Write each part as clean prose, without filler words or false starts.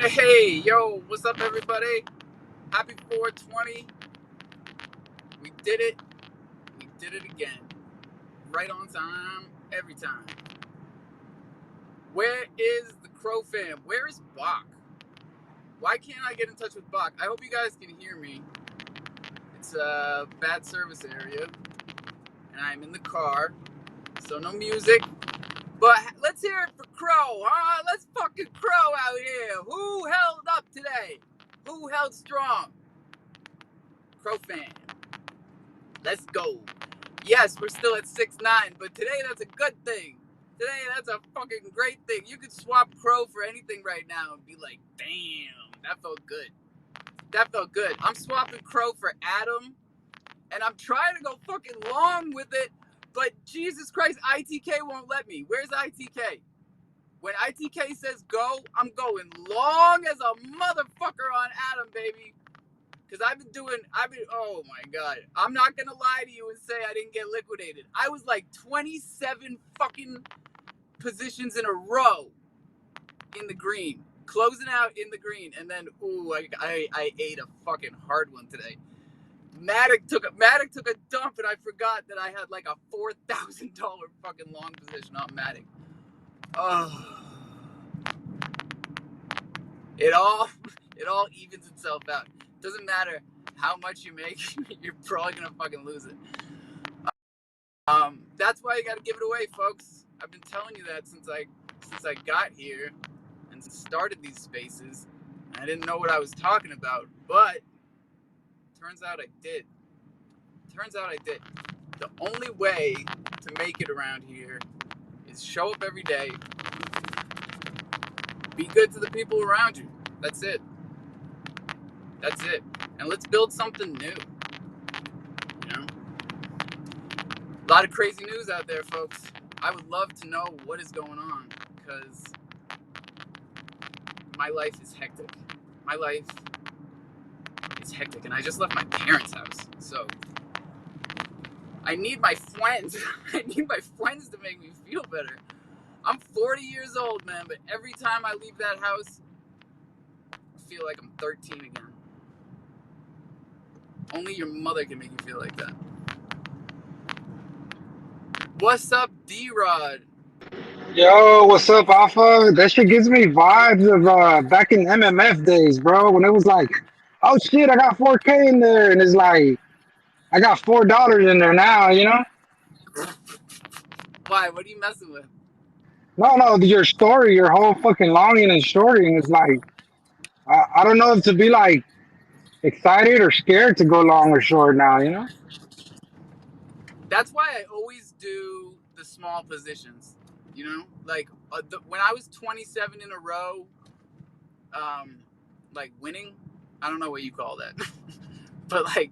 Hey, yo, what's up, everybody? Happy 420. We did it. We did it again. Right on time, every time. Where is the Crow fam? Where is Bach? Why can't I get in touch with Bach? I hope you guys can hear me. It's a bad service area, and I'm in the car, so no music. But let's hear it for Crow, huh? Let's fucking Crow out here. Who held up today? Who held strong? Crow fam. Let's go. Yes, we're still at 6'9", but today that's a good thing. Today that's a fucking great thing. You could swap Crow for anything right now and be like, damn, that felt good. That felt good. I'm swapping Crow for Adam, and I'm trying to go fucking long with it, but Jesus Christ, ITK won't let me. Where's ITK? When ITK says go, I'm going long as a motherfucker on Adam, baby. Because oh my God. I'm not going to lie to you and say I didn't get liquidated. I was like 27 fucking positions in a row in the green, closing out in the green. And then, I ate a fucking hard one today. Matic took a dump, and I forgot that I had like a $4,000 fucking long position on Matic. Oh. It all evens itself out. Doesn't matter how much you make, you're probably gonna fucking lose it. That's why you gotta give it away, folks. I've been telling you that since I got here and started these spaces. I didn't know what I was talking about, but turns out I did. The only way to make it around here is show up every day, be good to the people around you. That's it. And let's build something new. You know? A lot of crazy news out there, folks. I would love to know what is going on, because my life is hectic. And I just left my parents' house, so I need my friends. I need my friends to make me feel better. I'm 40 years old, man, but every time I leave that house, I feel like I'm 13 again. Only your mother can make you feel like that. What's up, D-Rod? Yo, what's up, Alpha? That shit gives me vibes of back in MMF days, bro. When it was like, oh shit, I got 4K in there, and it's like I got $4 in there now. Why? What are you messing with? No, no, your story, your whole fucking longing and shorting is like I don't know if to be like excited or scared to go long or short now. That's why I always do the small positions. Like when I was 27 in a row, um, like winning. I don't know what you call that, but like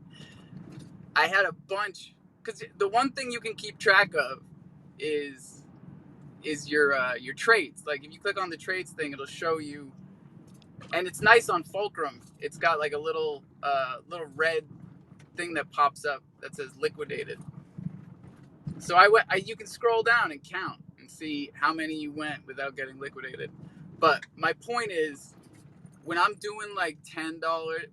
I had a bunch, because the one thing you can keep track of is your trades. Like if you click on the trades thing, it'll show you, and it's nice on Fulcrum. It's got like a little red thing that pops up that says liquidated. So you can scroll down and count and see how many you went without getting liquidated. But my point is, when I'm doing like $10,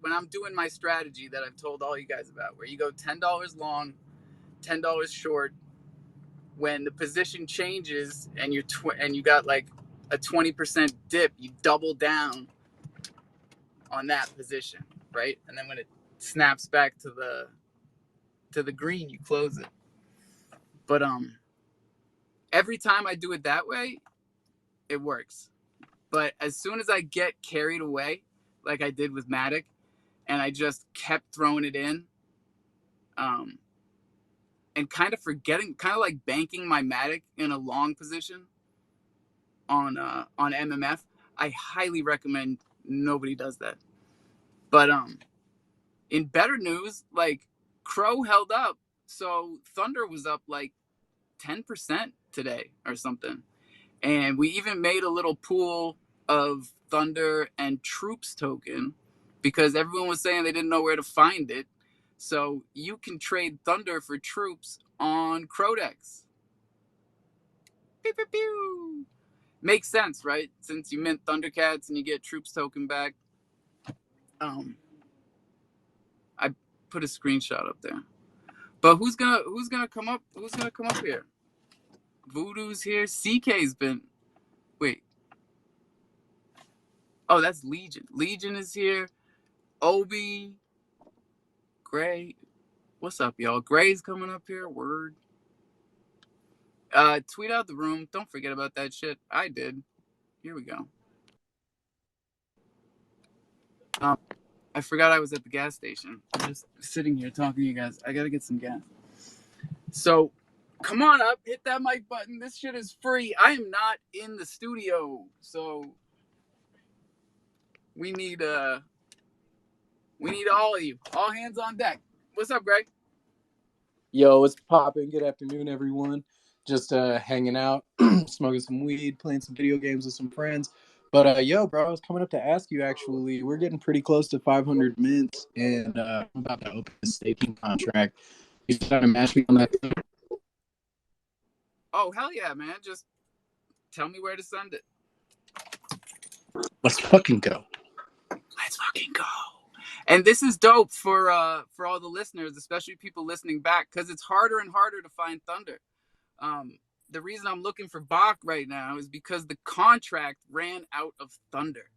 when I'm doing my strategy that I've told all you guys about, where you go $10 long, $10 short, when the position changes and you got like a 20% dip, you double down on that position, right? And then when it snaps back to the green, you close it. But every time I do it that way, it works. But as soon as I get carried away, like I did with Matic, and I just kept throwing it in, um, and kind of forgetting, kind of like banking my Matic in a long position on MMF, I highly recommend nobody does that. But in better news, like Crow held up, so Thunder was up like 10% today or something, and we even made a little pool of Thunder and Troops token, because everyone was saying they didn't know where to find it. So you can trade Thunder for Troops on Crodex. Pew, pew, pew. Makes sense, right? Since you mint Thundercats and you get troops token back. I put a screenshot up there. But who's gonna come up? Who's gonna come up here? Voodoo's here. CK's been. Wait. Oh, that's Legion. Legion is here. Obi. Gray. What's up, y'all? Gray's coming up here. Word. Tweet out the room. Don't forget about that shit. I did. Here we go. I forgot I was at the gas station. I'm just sitting here talking to you guys. I gotta get some gas. So, come on up. Hit that mic button. This shit is free. I am not in the studio, so we need all of you. All hands on deck. What's up, Greg? Yo, what's poppin'? Good afternoon, everyone. Just hanging out, smoking some weed, playing some video games with some friends. But yo, bro, I was coming up to ask you. Actually, we're getting pretty close to 500 mints, and I'm about to open a staking contract. You trying to match me on that? Oh, hell yeah, man. Just tell me where to send it. Let's fucking go. Let's fucking go. And this is dope for all the listeners, especially people listening back, because it's harder and harder to find Thunder. The reason I'm looking for Bach right now is because the contract ran out of Thunder,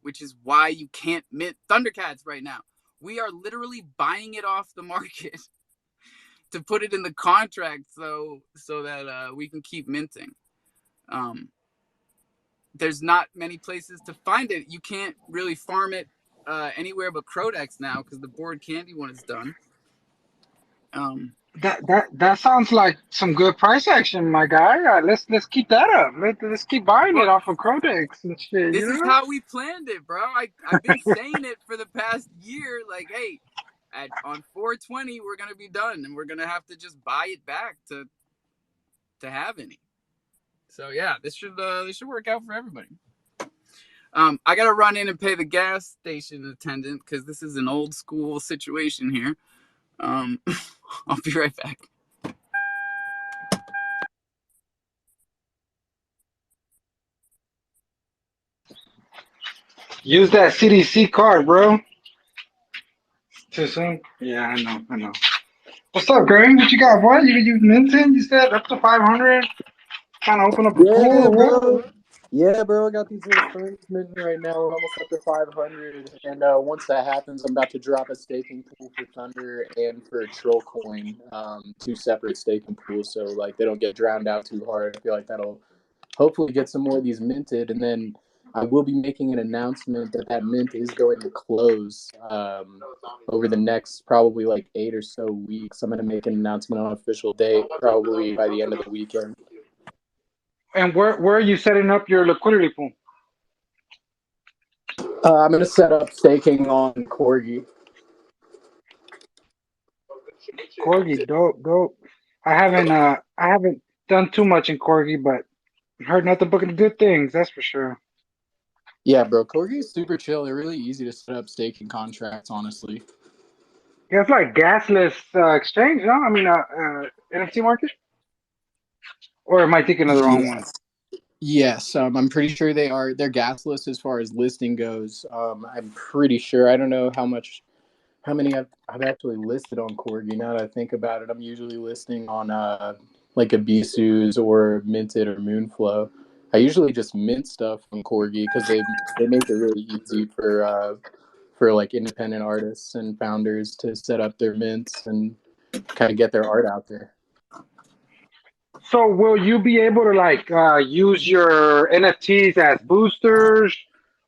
which is why you can't mint Thundercats right now. We are literally buying it off the market to put it in the contract so that we can keep minting. There's not many places to find it. You can't really farm it anywhere but Crodex now because the Board Candy one is done. That sounds like some good price action, my guy. Let's keep that up. Let's keep buying it off of Crodex and shit. This You is know? how we planned it, bro. I've been saying it for the past year. Like, hey, on 420 we're gonna be done, and we're gonna have to just buy it back to have any. So yeah, this should work out for everybody. I gotta run in and pay the gas station attendant because this is an old school situation here. I'll be right back. Use that CDC card, bro. Too soon? Yeah, I know. What's up, Graham? What you got, boy? You minting? You said up to 500? Trying to open up a pool Yeah, or what? bro. Yeah, bro. I got these little friends minting right now. We're almost up to 500, and once that happens, I'm about to drop a staking pool for Thunder and for Troll Coin, two separate staking pools, so like they don't get drowned out too hard. I feel like that'll hopefully get some more of these minted, and then I will be making an announcement that mint is going to close over the next probably like 8 or so weeks. I'm going to make an announcement on an official date probably by the end of the weekend. And where are you setting up your liquidity pool? I'm going to set up staking on Corgi. Corgi, dope. I haven't done too much in Corgi, but heard nothing but good things. That's for sure. Yeah, bro. Corgi is super chill. They're really easy to set up staking contracts, honestly. Yeah, it's like gasless exchange, no? I mean, NFT market. Or am I thinking of the wrong one? Yes. Yes, I'm pretty sure they are. They're gasless as far as listing goes. I'm pretty sure. I don't know how many I've actually listed on Corgi. Now that I think about it, I'm usually listing on like Abisu's or Minted or Moonflow. I usually just mint stuff on Corgi because they make it really easy for like independent artists and founders to set up their mints and kind of get their art out there. So will you be able to like use your NFTs as boosters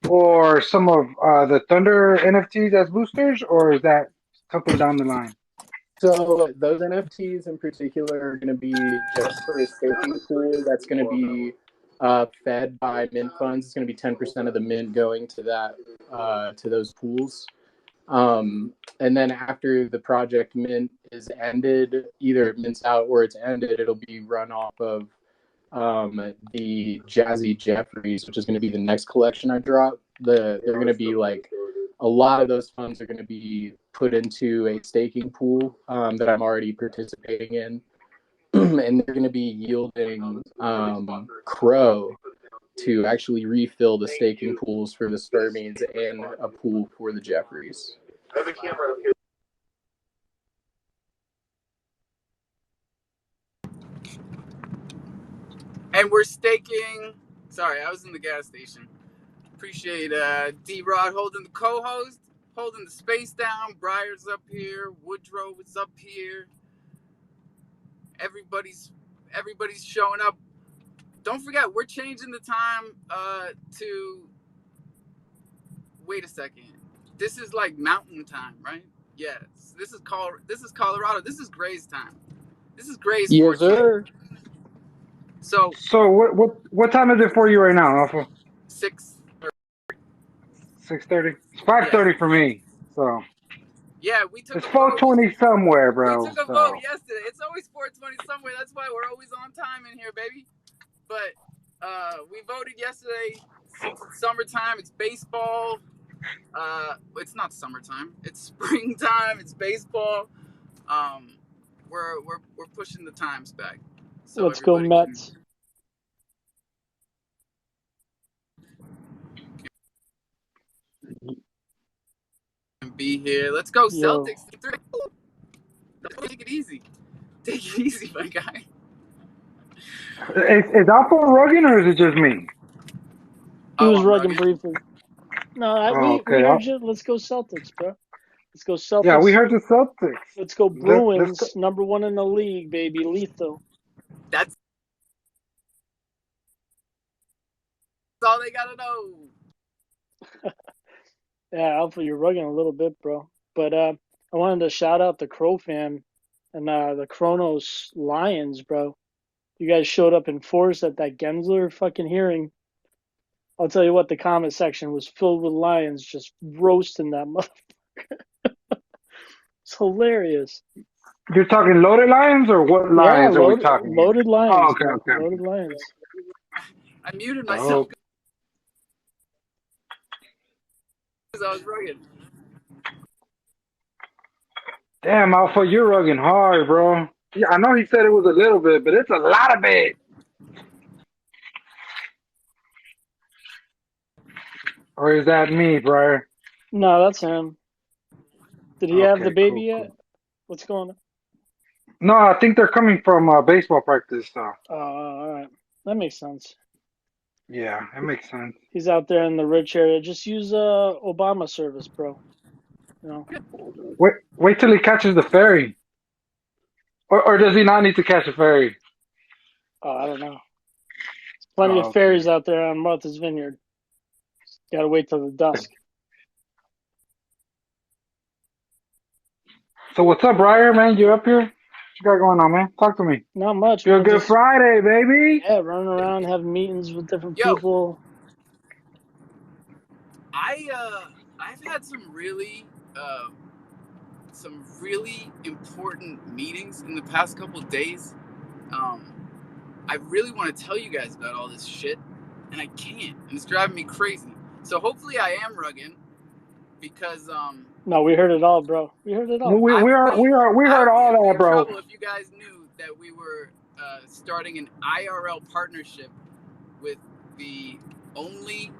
or some of the Thunder NFTs as boosters, or is that something down the line? So those NFTs in particular are going to be just for a staking pool. That's going to be fed by mint funds. It's going to be 10% of the mint going to to those pools. And then after the project mint is ended, either it mints out or it's ended, it'll be run off of the Jazzy Jeffries, which is going to be the next collection I drop. They're going to be like a lot of those funds are going to be put into a staking pool that I'm already participating in, and they're going to be yielding Crow, to actually refill the staking pools for the Starmines and a pool for the Jeffries. And we're staking. Sorry, I was in the gas station. Appreciate D-Rod holding the co-host, holding the space down. Briar's up here. Woodrow is up here. Everybody's showing up. Don't forget, we're changing the time to. Wait a second. This is like mountain time, right? Yes. This is Colorado. This is Gray's time. This is Gray's Yes, 14. sir. So what time is it for you right now, Alpha? 6. 6:30. It's 5:30 for me. So Yeah, we took it's a vote. 4:20 somewhere, We bro. took a So vote yesterday. It's always 4:20 somewhere. That's why we're always on time in here, baby. But we voted yesterday. Since it's summertime, it's baseball. It's not summertime. It's springtime. It's baseball. We're pushing the times back. So let's go Mets. Can be here. Let's go Celtics. Take it easy. Take it easy, my guy. is Alpha rugging or is it just me? He was rugging briefly. No, we heard you. Let's go Celtics, bro. Let's go Celtics. Yeah, we heard the Celtics. Let's go Bruins, let's go. Number 1 in the league, baby. Lethal. That's all they gotta know. Yeah, Alpha, you're rugging a little bit, bro. But I wanted to shout out the crofam and the Kronos Lions, bro. You guys showed up in force at that Gensler fucking hearing. I'll tell you what, the comment section was filled with lions just roasting that motherfucker. It's hilarious. You're talking loaded lions or what lions are we talking? Loaded lions. Oh, okay. Loaded lions. I muted myself because I was rugged. Damn, Alpha, you're rugging hard, bro. Yeah, I know he said it was a little bit, but it's a lot of it. Or is that me, Briar? No, that's him. Did he have the baby yet? Cool. What's going on? No, I think they're coming from baseball practice. So. Oh, all right. That makes sense. Yeah, it makes sense. He's out there in the rich area. Just use Obama service, bro. You know. Wait till he catches the ferry. Or does he not need to catch a ferry? Oh, I don't know. There's plenty of ferries out there on Martha's Vineyard. Gotta wait till the dusk. So what's up, Briar, man? You up here? What you got going on, man? Talk to me. Not much. Feel Good Friday, baby. Yeah, running around, having meetings with different people. I've had some really important meetings in the past couple of days. I really want to tell you guys about all this shit, and I can't, and it's driving me crazy. So hopefully I am rugging, because no, we heard it all, bro. We heard it all. We heard all that, bro. Trouble if you guys knew that we were starting an IRL partnership with the only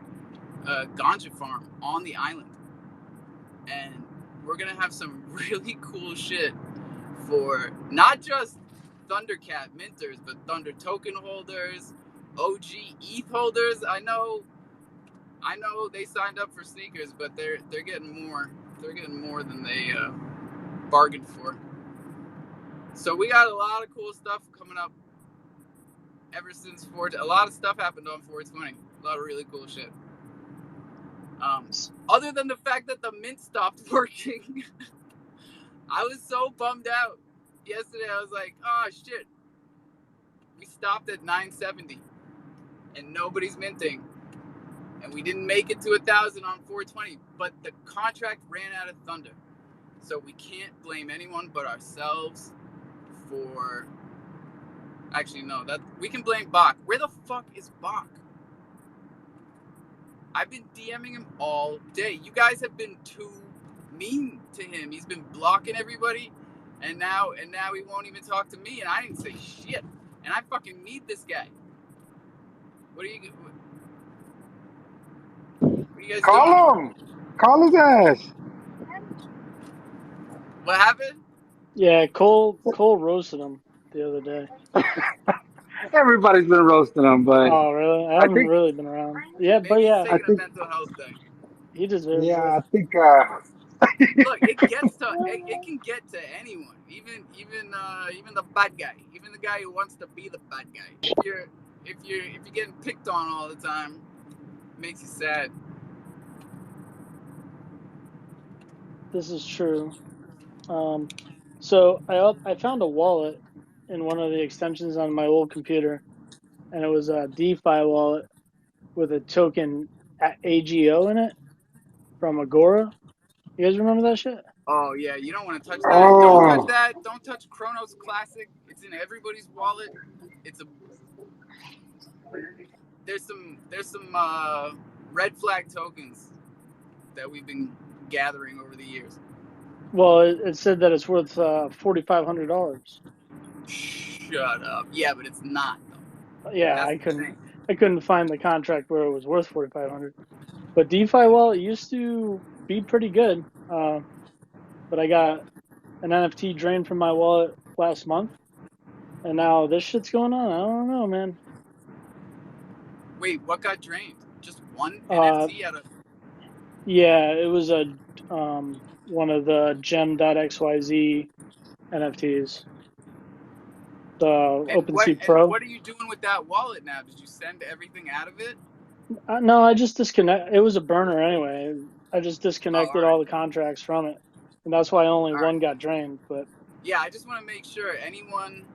ganja farm on the island, and we're gonna have some really cool shit for not just Thundercat minters, but Thunder token holders, OG ETH holders. I know they signed up for sneakers, but they're getting more. They're getting more than they bargained for. So we got a lot of cool stuff coming up. Ever since a lot of stuff happened on 420. A lot of really cool shit. Other than the fact that the mint stopped working, I was so bummed out yesterday. I was like, oh shit, we stopped at 970 and nobody's minting, and we didn't make it to 1,000 on 420, but the contract ran out of Thunder, so we can't blame anyone but ourselves for. Actually, no, that we can blame Bach. Where the fuck is Bach? I've been DMing him all day. You guys have been too mean to him. He's been blocking everybody, and now he won't even talk to me, and I didn't say shit. And I fucking need this guy. What are you guys doing? Call him. Call his ass. What happened? Yeah, Cole roasted him the other day. Everybody's been roasting him, but Oh, really? I I haven't think, really been around. Yeah, but Maybe he's yeah, I taking a think, mental health thing. he deserves yeah, it. I think, Look, it can get to anyone, even the bad guy, even the guy who wants to be the bad guy. If you're getting picked on all the time, it makes you sad. This is true. So I found a wallet in one of the extensions on my old computer, and it was a DeFi wallet with a token AGO in it from Agora. You guys remember that shit? Oh yeah, you don't want to touch that. Don't touch oh, that. Don't touch Chronos Classic. It's in everybody's wallet. It's a there's some red flag tokens that we've been gathering over the years. Well, it said that it's worth $4,500. Shut up. Yeah, but it's not though. Yeah, That's the thing. I couldn't find the contract where it was worth 4,500. But DeFi Yeah. wallet used to be pretty good. But I got an NFT drained from my wallet last month, and now this shit's going on. I don't know, man. Wait, what got drained? Just one Uh, NFT out of. yeah, it was a one of the gem.xyz NFTs, the OpenSea And Pro. what are you doing with that wallet now? Did you send everything out of it? No, I just disconnect. It was a burner anyway. I just Oh, all disconnected right, all the contracts from it, and that's why only all right. one got drained. But Yeah, I just want to make sure anyone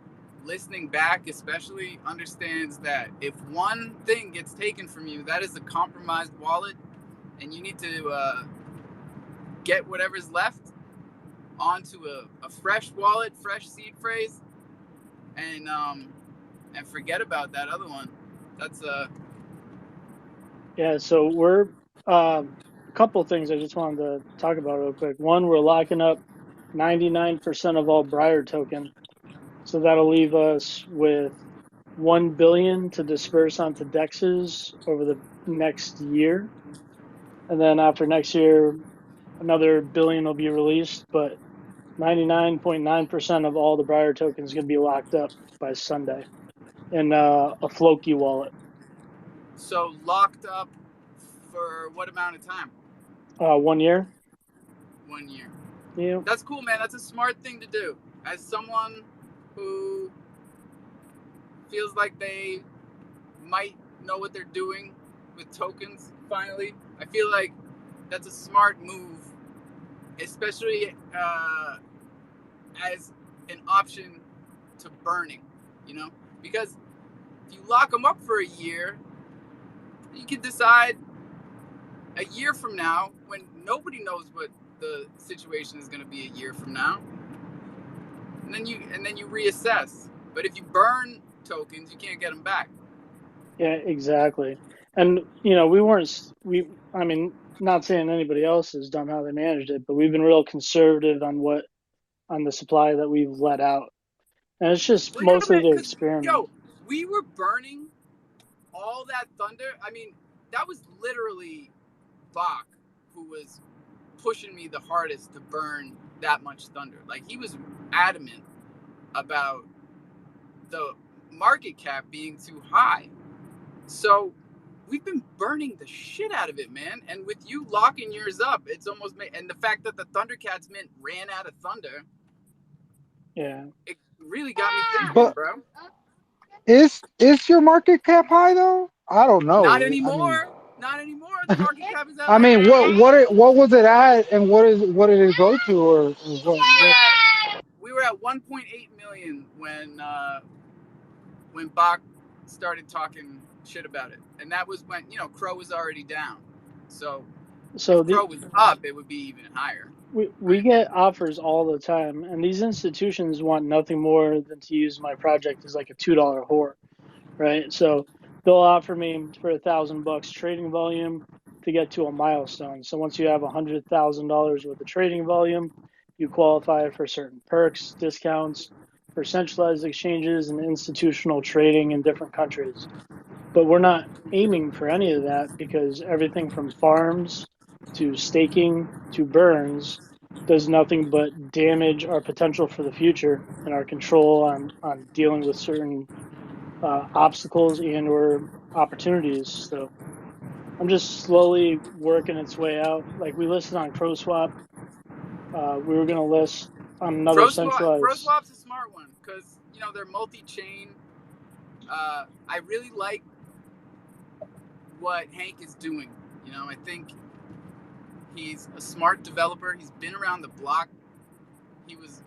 listening back, especially, understands that if one thing gets taken from you, that is a compromised wallet, and you need to get whatever's left onto a fresh wallet, fresh seed phrase, and forget about that other one. That's yeah, so we're a couple of things I just wanted to talk about real quick. One, we're locking up 99% of all Briar token, so that'll leave us with 1 billion to disperse onto dexes over the next year, and then after next year, another billion will be released. But 99.9% of all the Briar tokens is going to be locked up by Sunday in a Floki wallet. so locked up for what amount of time? 1 year. 1 year. Yeah. That's cool, man. That's a smart thing to do. As someone who feels like they might know what they're doing with tokens, finally, I feel like that's a smart move, especially as an option to burning, because if you lock them up for a year, you can decide a year from now, when nobody knows what the situation is going to be a year from now, and then you reassess. But if you burn tokens, you can't get them back. Yeah, exactly. And I mean, not saying anybody else has done how they managed it, but we've been real conservative on the supply that we've let out. And it's just Well, yeah, mostly man, to because experiment. we were burning all that thunder. I mean, that was literally Bach who was pushing me the hardest to burn that much thunder. Like, he was adamant about the market cap being too high. So we've been burning the shit out of it, man. And with you locking yours up, it's almost and the fact that the Thundercats mint ran out of thunder, Yeah. it really got me thinking, but bro. is your market cap high though? I don't Not know. I mean, anymore. Not anymore. The market cap is at I like mean, what was it at, and what did it go to, or what? we were at 1.8 million when Bach started talking shit about it, and that was when Crow was already down. So if Crow was up, it would be even higher. We get offers all the time, and these institutions want nothing more than to use my project as like a $2 whore, right? So they'll offer me for $1,000 trading volume to get to a milestone. So once you have $100,000 worth of trading volume, you qualify for certain perks, discounts for centralized exchanges and institutional trading in different countries. But we're not aiming for any of that because everything from farms to staking to burns does nothing but damage our potential for the future and our control on dealing with certain obstacles and or opportunities. So I'm just slowly working its way out. Like we listed on CrowSwap, we were going to list on another centralized. ProSwap's a smart one because they're multi-chain. I really like what Hank is doing. I think he's a smart developer. He's been around the block. He was,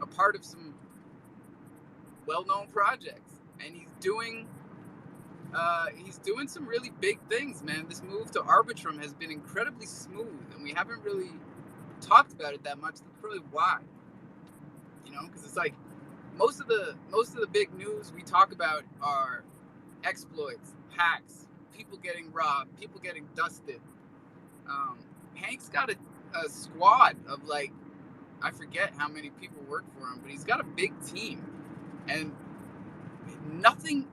a part of some well-known projects, and he's doing some really big things, man. This move to Arbitrum has been incredibly smooth, and we haven't really talked about it that much. That's probably why, because it's like most of the big news we talk about are exploits, hacks, people getting robbed, people getting dusted. Hank's got a squad of I forget how many people work for him, but he's got a big team, and nothing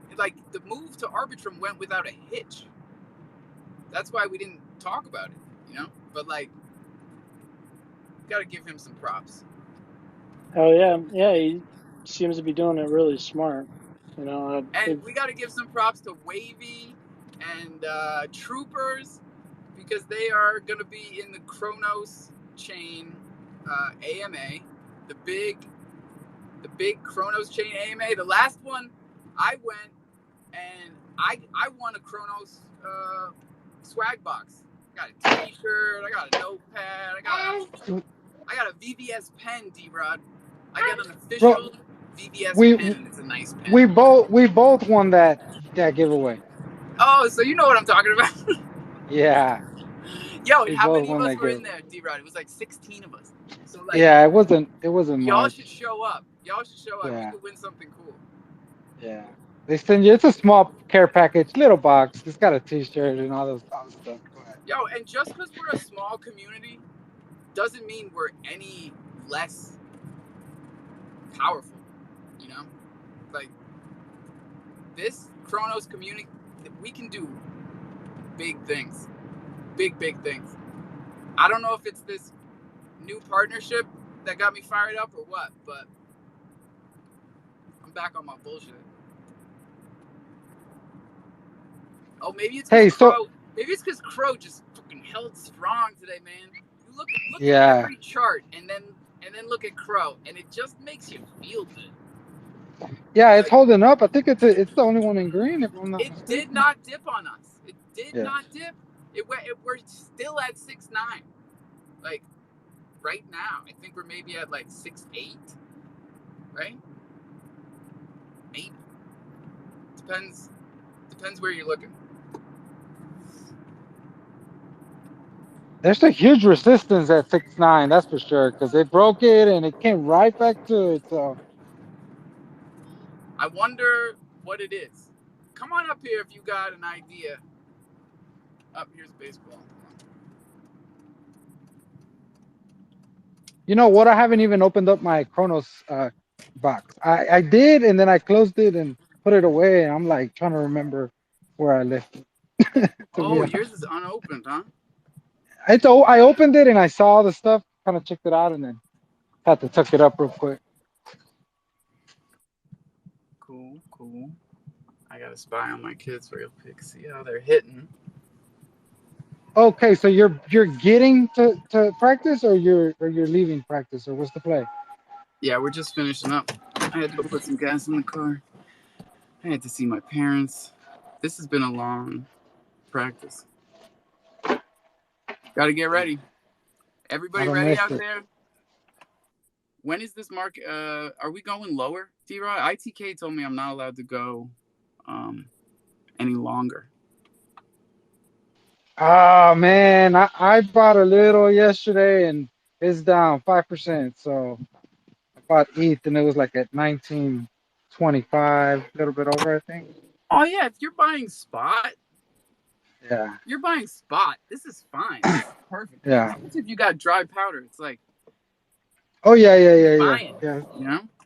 the move to Arbitrum went without a hitch. That's why we didn't talk about it, but gotta give him some props. Oh yeah, he seems to be doing it really smart. And we gotta give some props to Wavy and Troopers because they are gonna be in the Kronos chain AMA, the big Kronos chain AMA. The last one, I went and I won a Kronos swag box. I got a T-shirt. I got a notepad. I got a VVS pen, D-Rod. I got an official VVS pen, and it's a nice pen. We both won that giveaway. Oh, so you know what I'm talking about? Yeah. Yo, how many of us were in there, D-Rod? It was 16 of us. So yeah, it wasn't y'all much. should show up. Yeah. You could win something cool. Yeah. They send you, it's a small care package, little box. It's got a T-shirt and all those stuff. Yo, and just because we're a small community doesn't mean we're any less powerful, this Kronos community, we can do big things. Big things. I don't know if it's this new partnership that got me fired up or what, but I'm back on my bullshit. Oh, maybe it's because Crow just fucking held strong today, man. You look at every chart and then look at Crow, and it just makes you feel good. Yeah, it's holding up. I think it's the only one in green. If I'm not mistaken. Did not dip on us. It did not dip. We're still at 6.9. Right now, I think we're maybe at 6.8. Right? Maybe. Depends where you're looking. There's a huge resistance at 6.9, that's for sure, because they broke it and it came right back to it. So I wonder what it is. Come on up here if you got an idea. Here's baseball. You know what? I haven't even opened up my Kronos box. I did, and then I closed it and put it away. And I'm trying to remember where I left it. Oh, yours is unopened, huh? I opened it and I saw the stuff, kind of checked it out, and then had to tuck it up real quick. Cool. I gotta spy on my kids real quick, see how they're hitting. Okay, so you're getting to practice, or you're leaving practice, or what's the play? Yeah, we're just finishing up. I had to go put some gas in the car. I had to see my parents. This has been a long practice. Gotta get ready. Everybody ready out there? When is this market? Are we going lower, D-Rod? ITK told me I'm not allowed to go any longer. Oh man, I bought a little yesterday and it's down 5%. So I bought ETH and it was at 19.25, a little bit over, I think. Oh yeah, if you're buying spot. Yeah. You're buying spot. This is fine. This is perfect. Yeah. Especially if you got dry powder, it's Oh yeah. buying,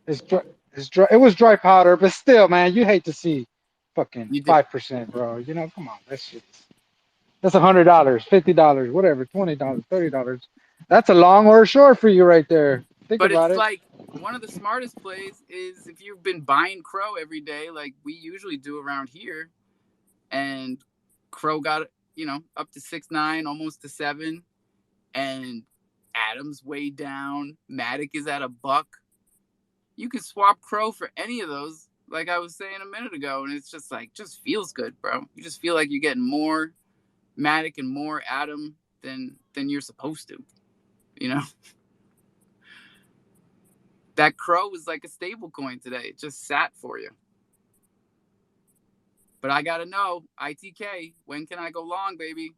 It's dry. It was dry powder, but still, man, you hate to see fucking You did. 5%, bro. You know, come on, that's $100, $50, whatever, $20, $30. That's a long or a short for you right there. Think But about it's it. like one of the smartest plays is if you've been buying Crow every day, like we usually do around here, and Crow got up to 6.9, almost to 7, and Adams way down. Matic is at $1. You can swap Crow for any of those, like I was saying a minute ago, and it's just feels good, bro. You just feel like you're getting more Matic and more Adam than you're supposed to, you know. That Crow was like a stable coin today. It just sat for you. But I gotta know, ITK, when can I go long, baby?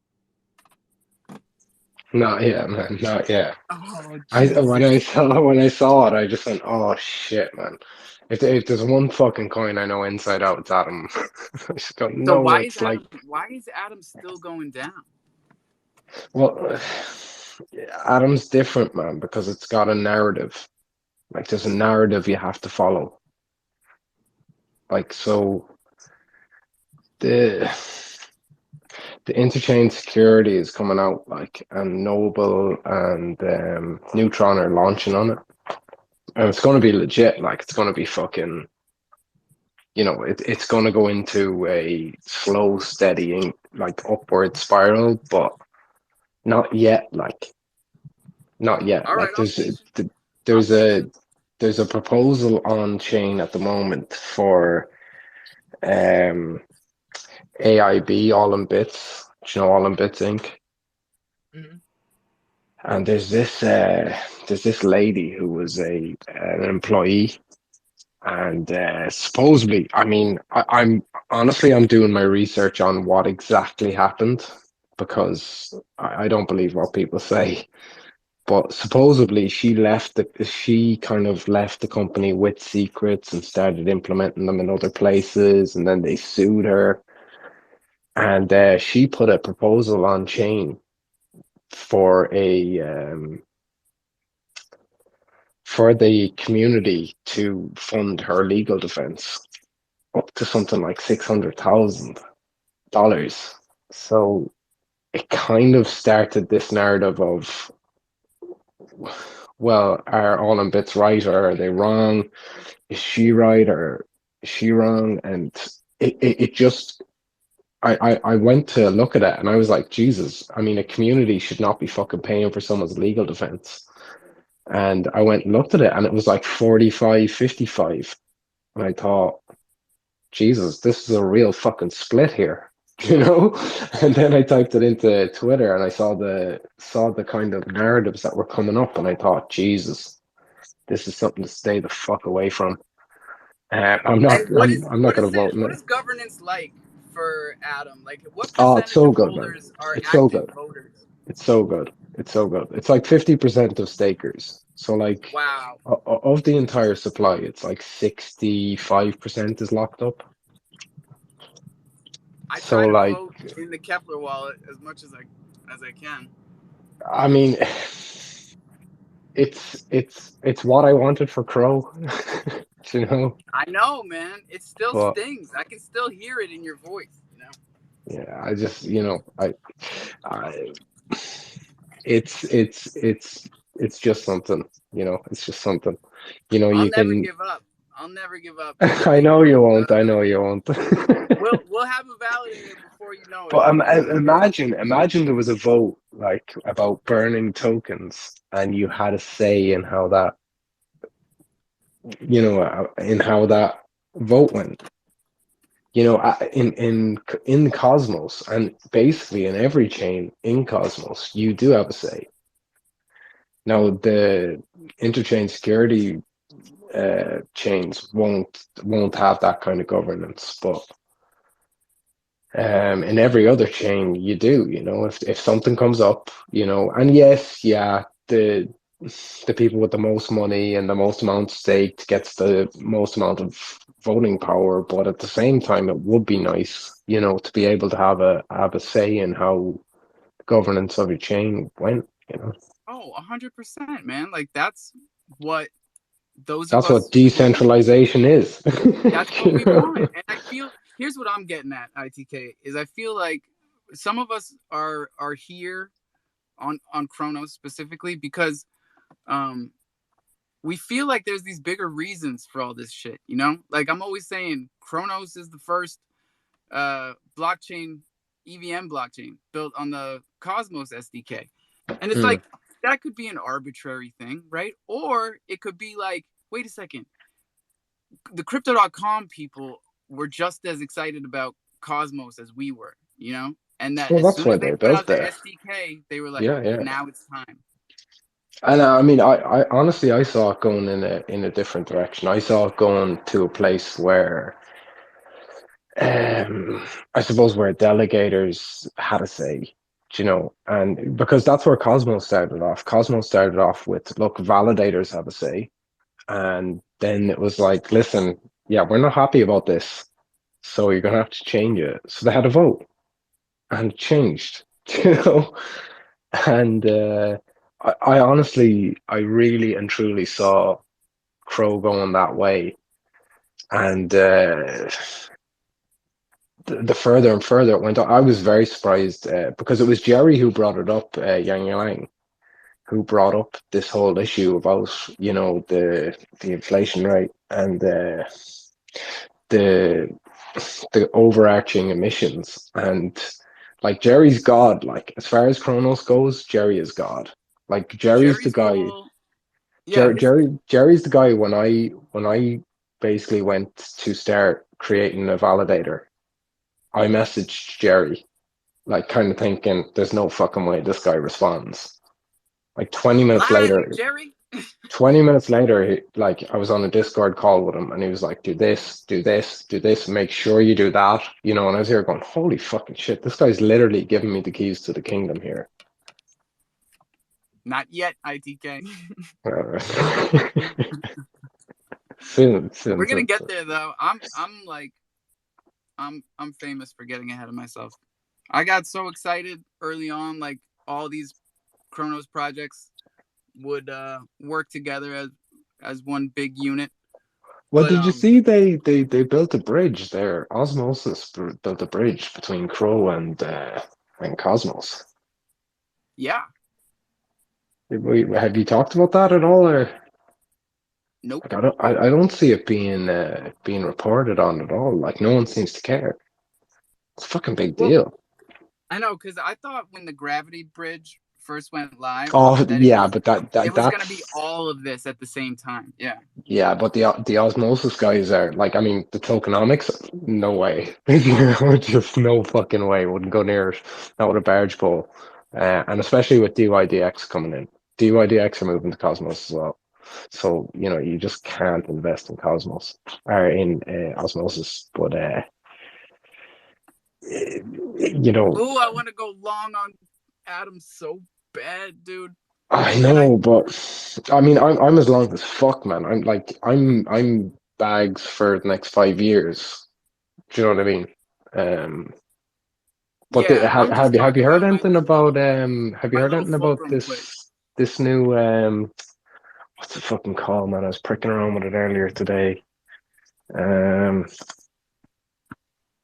Not yet, man. Not yet. Oh, When Jesus. I saw it, I just went, "Oh shit, man!" If there's one fucking coin I know inside out, it's Adam. I just don't So know. It's like, why is Adam still going down? well, Adam's different, man, because it's got a narrative. Like, there's a narrative you have to follow. Like, so the the interchain security is coming out, like, and Noble and Neutron are launching on it, and it's going to be legit. Like, it's going to be fucking, it's going to go into a slow, steady, like, upward spiral, but not yet. Like, not yet. All right, Like, I'm patient. I'm there's a patient. there's a proposal on chain at the moment for um AIB All in Bits. Do you know All in Bits Inc? Mm-hmm. And there's this lady who was an employee, and supposedly, I mean, I'm doing my research on what exactly happened, because I don't believe what people say. But supposedly she kind of left the company with secrets and started implementing them in other places, and then they sued her, and she put a proposal on chain for for the community to fund her legal defense up to something like $600,000. So it kind of started this narrative of, well, are all in bits right, or are they wrong? Is she right, or is she wrong? And it just, I went to look at it and I was like, Jesus, I mean, a community should not be fucking paying for someone's legal defense. And I went and looked at it and it was like 45, 55. And I thought, Jesus, this is a real fucking split here, you know? And then I typed it into Twitter and I saw the kind of narratives that were coming up, and I thought, Jesus, this is something to stay the fuck away from. And I'm not gonna vote what no. is governance like for Adam? Like, what Oh, it's percentage so of good, man. holders are It's so active good. voters? It's so good. It's so good. It's like 50% of stakers. So like Wow. of the entire supply, it's like 65% is locked up. I So try to like, vote in the Kepler wallet as much as I can. I mean, it's what I wanted for Crow, you know. I know, man. It still But stings. I can still hear it in your voice, yeah, I just, I it's just something, It's just something, I'll You never can. give up. I'll never give up. I Like know you won't. I the know you won't. we'll have a validator before you know it. But Because imagine there was a vote like about burning tokens, and you had a say in how that, in how that vote went. In Cosmos, and basically in every chain in Cosmos, you do have a say. Now the interchain security chains won't have that kind of governance, but in every other chain you do. If something comes up, and yes, yeah, the people with the most money and the most amount staked gets the most amount of voting power, but at the same time it would be nice, to be able to have a say in how the governance of your chain went. 100%, man. Like what those of That's what us who decentralization is. that's what You we know? want. And I feel here's what I'm getting at, ITK, is I feel like some of us are here on Chronos specifically because we feel like there's these bigger reasons for all this shit, you know? Like I'm always saying Chronos is the first blockchain, EVM blockchain built on the Cosmos SDK. And it's like, that could be an arbitrary thing, right? Or it could be like, wait a second, the crypto.com people were just as excited about Cosmos as we were, you know? And that Well, as that's soon why as they they put built out the it. SDK, they were like, Yeah, yeah. now it's time. And I mean, I honestly, I saw it going in a different direction. I saw it going to a place where, I suppose, where delegators had a say, you know, and because that's where Cosmos started off. Cosmos started off with, look, validators have a say, and then it was like, listen, yeah, we're not happy about this, so you're gonna have to change it. So they had a vote, and it changed, you know, and I honestly, I really and truly saw Crow going that way, and the further and further it went on, I was very surprised because it was Jerry who brought it up, Yang Yang, who brought up this whole issue about, you know, the inflation rate and the the overarching emissions. And like Jerry's God, like as far as Kronos goes, Jerry is God. Like Jerry's the Jerry's guy. whole, yeah, Jerry's the guy when I basically went to start creating a validator, I messaged Jerry, like kind of thinking, there's no fucking way this guy responds. Like 20 minutes live, later, Jerry. 20 minutes later, like I was on a Discord call with him and he was like, do this, do this, do this, make sure you do that. You know, and I was here going, holy fucking shit, this guy's literally giving me the keys to the kingdom here. Not yet, ITK. Soon, We're gonna soon. get there though. I'm like I'm famous for getting ahead of myself. I got so excited early on, like all these Chronos projects would work together as one big unit. Well, But did you see they built a bridge there? Osmosis built a bridge between Crow and Cosmos. yeah, Have you talked about that at all, or nope. like, I don't see it being reported on at all. Like no one seems to care. It's a fucking big Well, deal. I know because I thought when the gravity bridge first went live Oh that yeah, but it was gonna be that's all of this at the same time. Yeah. yeah, but the osmosis guys are like, I mean, the tokenomics, no way. You know, just no fucking way. Wouldn't go near it. Not with a barge pole. And especially with DYDX coming in. DYDX are moving to Cosmos as well. So, you know, you just can't invest in Cosmos or in osmosis. But you know, Oh, I want to go long on Adam so bad, dude. I know, but I mean, I'm as long as fuck, man. I'm bags for the next 5 years. Do you know what I mean? But Yeah, I'm just have you talking heard about anything about have you my heard little anything about fulcrum quit. this new what's the fucking call, man? I was pricking around with it earlier today. Um,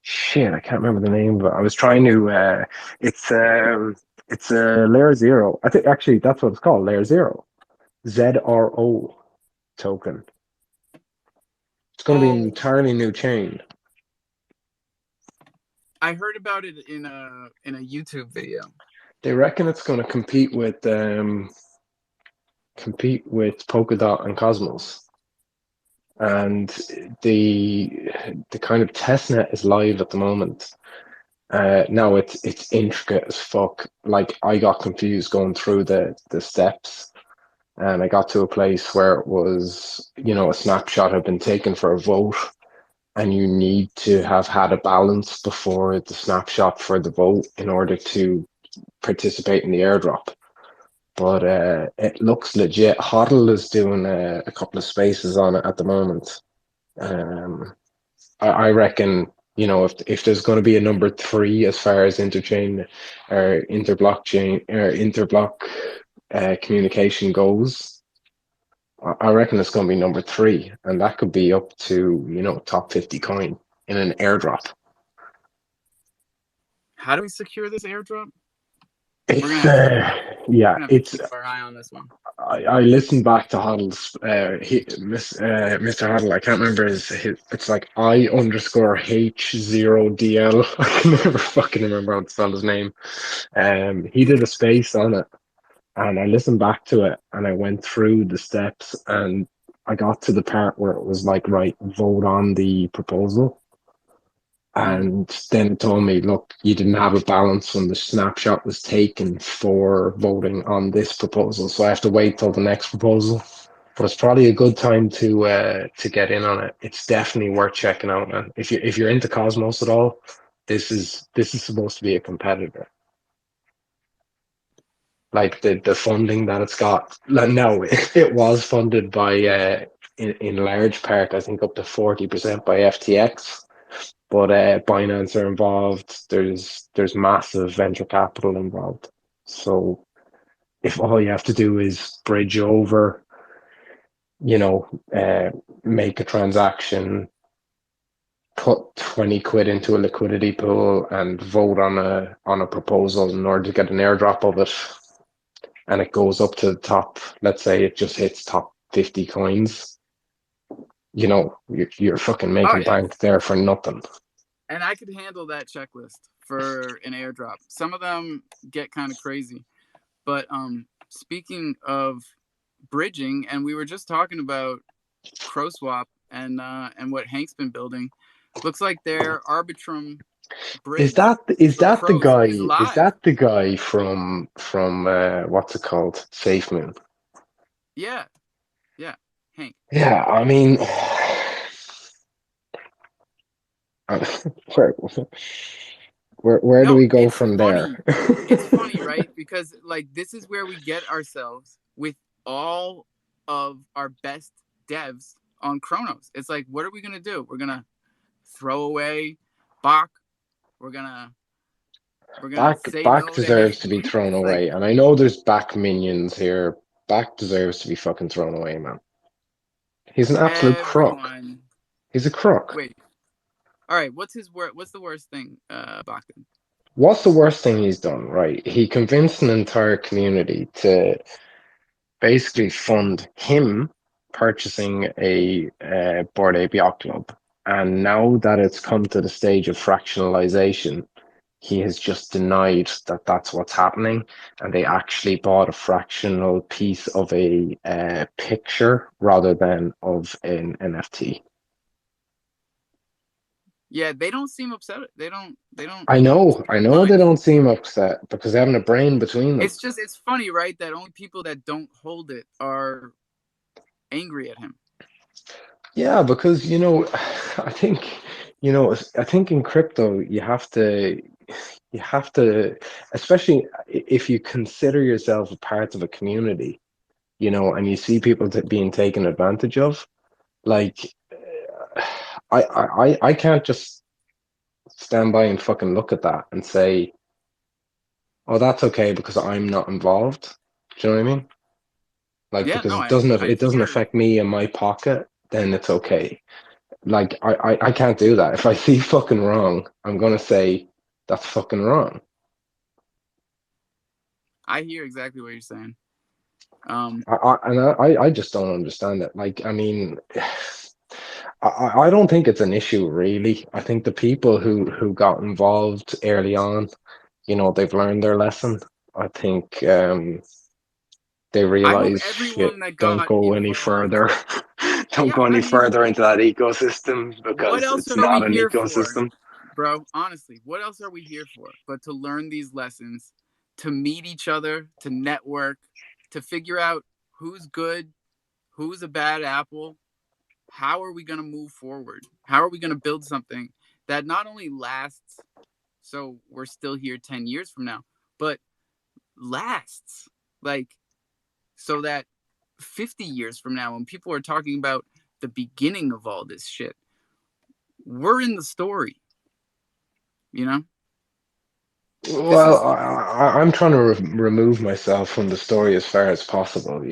shit, I can't remember the name, but I was trying to it's a layer zero. I think actually that's what it's called, layer zero. ZRO token. It's going to be an Oh, entirely new chain. I heard about it in a YouTube video. They reckon it's going to compete with Polkadot and Cosmos, and the kind of testnet is live at the moment. Now it's intricate as fuck. Like I got confused going through the steps, and I got to a place where it was, you know, a snapshot had been taken for a vote, and you need to have had a balance before the snapshot for the vote in order to participate in the airdrop. But it looks legit. Hodl is doing a couple of spaces on it at the moment. Um, I reckon, you know, if there's going to be a number three as far as interchain or interblockchain or interblock communication goes, I reckon it's going to be number three, and that could be up to, you know, top 50 coin in an airdrop. how do we secure this airdrop? It's We're gonna have to yeah, it's keep our eye on this one. I listened back to Huddle's Mr. Huddle. I can't remember his it's like I_H0DL. I can never fucking remember how to spell his name. He did a space on it, and I listened back to it, and I went through the steps, and I got to the part where it was like, right, vote on the proposal. And then it told me, look, you didn't have a balance when the snapshot was taken for voting on this proposal. So I have to wait till the next proposal. But it's probably a good time to get in on it. It's definitely worth checking out, man. If you're into Cosmos at all, this is supposed to be a competitor. Like the funding that it's got. No, it was funded by in large part, I think up to 40% by FTX. But Binance are involved. There's massive venture capital involved. So if all you have to do is bridge over, you know, make a transaction, put 20 quid into a liquidity pool, and vote on a proposal in order to get an airdrop of it, and it goes up to the top. Let's say it just hits top 50 coins. You know, you're fucking Oh making yeah, bank there for nothing. and I could handle that checklist for an airdrop. Some of them get kind of crazy, but speaking of bridging, and we were just talking about CroSwap and what Hank's been building. Looks like their Arbitrum Is bridge that is for that the Crows guy? is Is live. that the guy from what's it called? SafeMoon. Yeah, yeah, Hank. Yeah, I mean, where where do No, we go it's from funny. there? It's funny, right? Because like this is where we get ourselves with all of our best devs on Chronos. It's like, what are we gonna do? We're gonna throw away Bach. We're gonna say Back no to Hank. deserves to be thrown It's like away, and I know there's back minions here. Back deserves to be fucking thrown away, man. He's an absolute crook. everyone. He's a crook. Wait. All right. What's the worst thing, Bach did? What's the worst thing he's done? Right, he convinced an entire community to basically fund him purchasing a Bored Ape Yacht Club. And now that it's come to the stage of fractionalization, he has just denied that that's what's happening. And they actually bought a fractional piece of a picture rather than of an NFT. Yeah, they don't seem upset. They don't. I know, Seem I to know they mind. don't seem upset because they haven't a brain between them. It's funny, right? That only people that don't hold it are angry at him. Yeah, because I think I think in crypto you have to, especially if you consider yourself a part of a community, and you see people being taken advantage of. Like, I can't just stand by and fucking look at that and say, oh, that's okay because I'm not involved. Do you know what I mean? Like, Yeah, because no, I it doesn't hear. affect me and my pocket, then it's okay. Like, I can't do that. If I see fucking wrong, I'm gonna say that's fucking wrong. I hear exactly what you're saying. I just don't understand it. Like, I mean, I don't think it's an issue really. I think the people who got involved early on, they've learned their lesson. I think they I hope realize shit, everyone that don't got go any involved. further. Don't Yeah, go I any mean, further into that ecosystem what because else it's are we not an here for, ecosystem. bro? Honestly, what else are we here for? But to learn these lessons, to meet each other, to network, to figure out who's good, who's a bad apple. How are we going to move forward? How are we going to build something that not only lasts, so we're still here 10 years from now, but lasts, like, so that 50 years from now, when people are talking about the beginning of all this shit, we're in the story, you know? This Well, is, I'm trying to remove myself from the story as far as possible.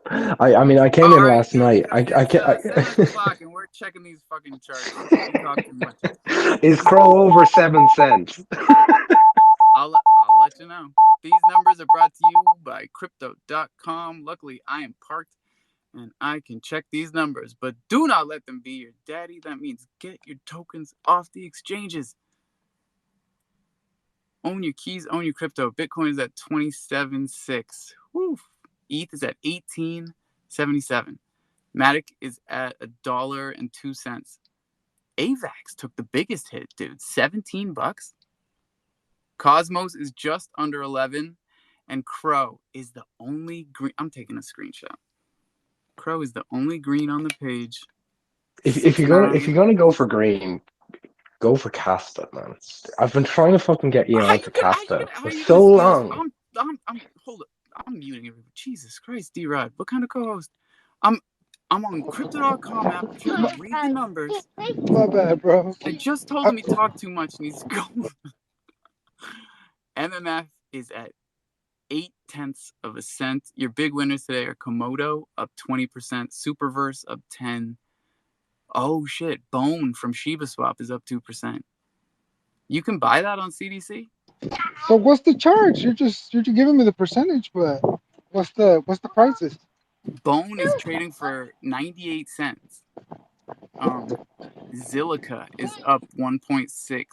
I mean, I oh, came all in right, last night. it's 7 o'clock and we're checking these fucking charts. You talk too much. Is Crow over 7 cents? let you know. These numbers are brought to you by crypto.com. Luckily, I am parked and I can check these numbers, but do not let them be your daddy. That means get your tokens off the exchanges. Own your keys, own your crypto. Bitcoin is at 27.6. Woo. ETH is at 18.77. Matic is at $1.02. AVAX took the biggest hit, dude. $17. Cosmos is just under 11, and Crow is the only green. I'm taking a screenshot. Crow is the only green on the page. If you're gonna go for green, go for Casta, man. I've been trying to fucking get you onto Casta for so long. Hold up. I'm muting everybody. Jesus Christ, D-Rod. What kind of co-host? I'm on crypto.com app trying to read the numbers. My bad, bro. I just told him he talked too much and he's going. MMF is at 0.8 cents. Your big winners today are Komodo up 20%, Superverse up 10%. Oh shit, Bone from Shiba Swap is up 2%. You can buy that on CDC? So what's the charge? You're just giving me the percentage, but what's the prices? Bone is trading for 98 cents. Zilliqa is up 1.6,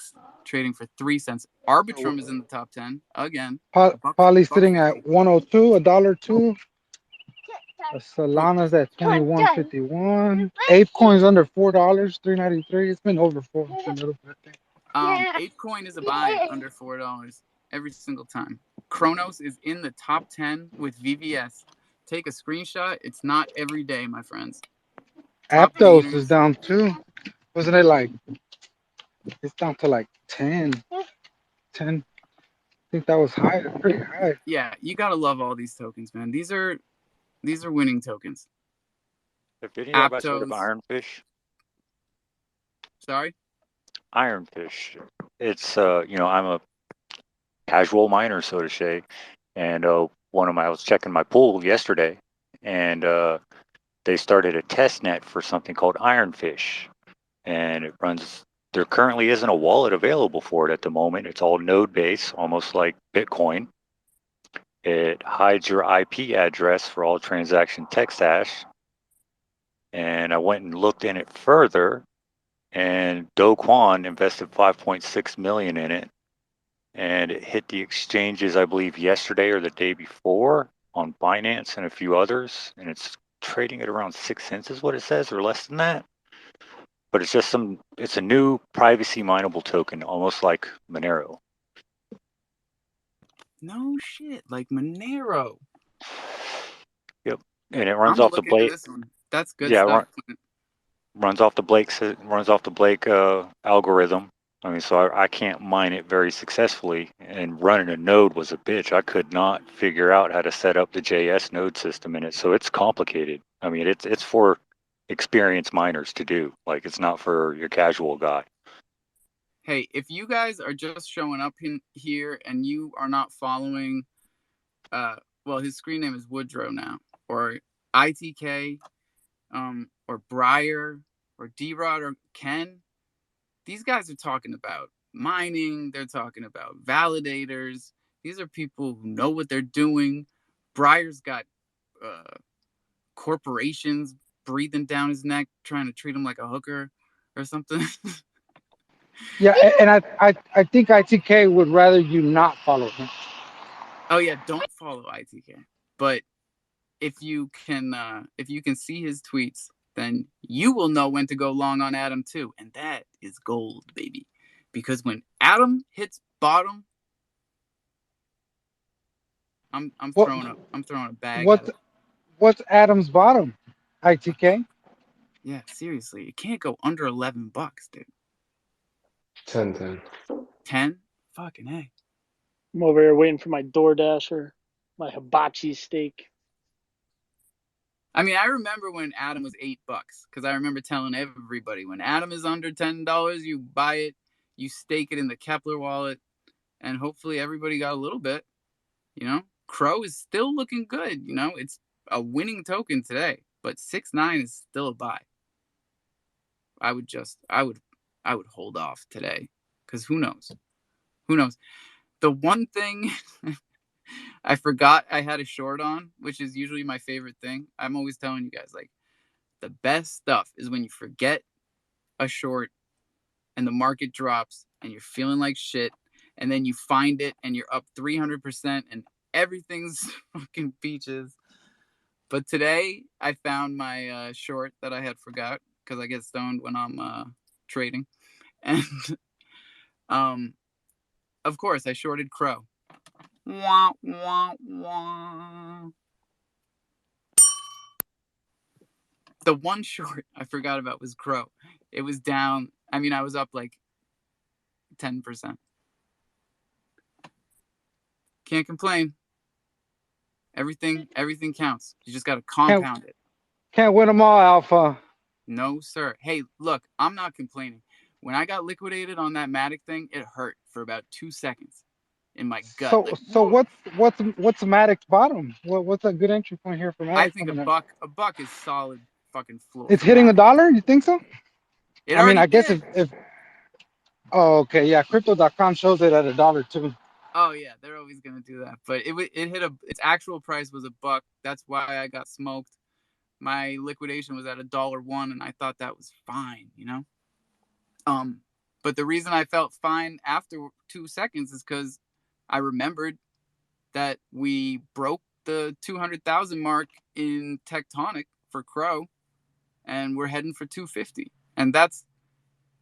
trading for 3 cents. Arbitrum is in the top 10 again. Poly's sitting at 102, $1.02. Solana's at 21.51. ApeCoin's under $4, 3.93. It's been over $4 a little bit, I think. ApeCoin is a buy under $4 every single time. Kronos is in the top 10 with VVS. Take a screenshot. It's not every day, my friends. Aptos is down too. Wasn't it like, it's down to like 10. I think that was high, pretty high. Yeah, you gotta love all these tokens, man. These are winning tokens. Have any of you guys heard of Ironfish? Sorry? Ironfish. It's I'm a casual miner, so to say, and I was checking my pool yesterday, and they started a test net for something called Ironfish, and it runs. There currently isn't a wallet available for it at the moment. It's all node based, almost like Bitcoin. It hides your IP address for all transaction text hash. And I went and looked in it further, and Do Kwon invested 5.6 million in it, and it hit the exchanges, I believe, yesterday or the day before on Binance and a few others, and it's trading at around 6 cents is what it says, or less than that. But it's just it's a new privacy mineable token, almost like Monero. No shit, like Monero. Yep, and it runs off the Blake. That's good stuff. Runs off the Blake algorithm. I mean, so I can't mine it very successfully, and running a node was a bitch. I could not figure out how to set up the JS node system in it, so it's complicated. I mean, it's for experienced miners to do. Like, it's not for your casual guy. Hey, if you guys are just showing up in here and you are not following, well, his screen name is Woodrow now, or ITK, or Breyer, or D-Rod, or Ken. These guys are talking about mining. They're talking about validators. These are people who know what they're doing. Breyer's got corporations breathing down his neck, trying to treat him like a hooker or something. Yeah, and I think ITK would rather you not follow him. Oh yeah, don't follow ITK. But if you can see his tweets, then you will know when to go long on Atom too, and that is gold, baby. Because when Atom hits bottom, I'm throwing a bag. What's Atom's bottom? ITK? Yeah, seriously, it can't go under $11, dude. 10. 10? Fucking A. I'm over here waiting for my DoorDash or my hibachi steak. I mean, I remember when Atom was $8, because I remember telling everybody, when Atom is under $10, you buy it, you stake it in the Kepler wallet, and hopefully everybody got a little bit. You know, Crow is still looking good. You know, it's a winning token today, but 6.9 is still a buy. I would hold off today, because who knows? The one thing I forgot I had a short on, which is usually my favorite thing. I'm always telling you guys, like, the best stuff is when you forget a short and the market drops and you're feeling like shit, and then you find it and you're up 300% and everything's fucking peaches. But today I found my short that I had forgot because I get stoned when I'm trading, and of course I shorted Crow. Wah, wah, wah. The one short I forgot about was Crow. It was down. I mean, I was up like 10%. Can't complain. Everything counts. You just got to compound it. Can't win them all, Alpha. No, sir. Hey, look, I'm not complaining. When I got liquidated on that Matic thing, it hurt for about 2 seconds in my gut. So Like, so what's Maddox bottom? What's a good entry point here for I Maddox think coming up? a buck is solid fucking floor It's for hitting Matic. $1. You think so? It I mean, already I guess did. if oh, okay, yeah, crypto.com shows it at $1 too. Oh yeah, they're always gonna do that. But it hit its actual price was a buck. That's why I got smoked. My liquidation was at $1.01, and I thought that was fine, you know. But the reason I felt fine after 2 seconds is because I remembered that we broke the 200,000 mark in Tectonic for Crow, and we're heading for 250, and that's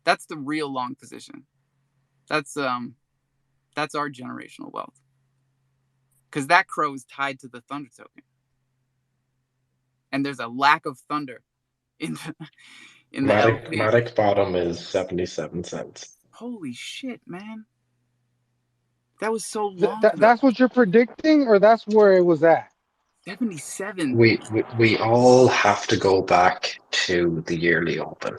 the real long position. That's our generational wealth, because that Crow is tied to the Thunder token, and there's a lack of Thunder in the LP. Matic bottom is 77 cents. Holy shit, man! That was so long ago. That's what you're predicting, or that's where it was at? 77. We all have to go back to the yearly open.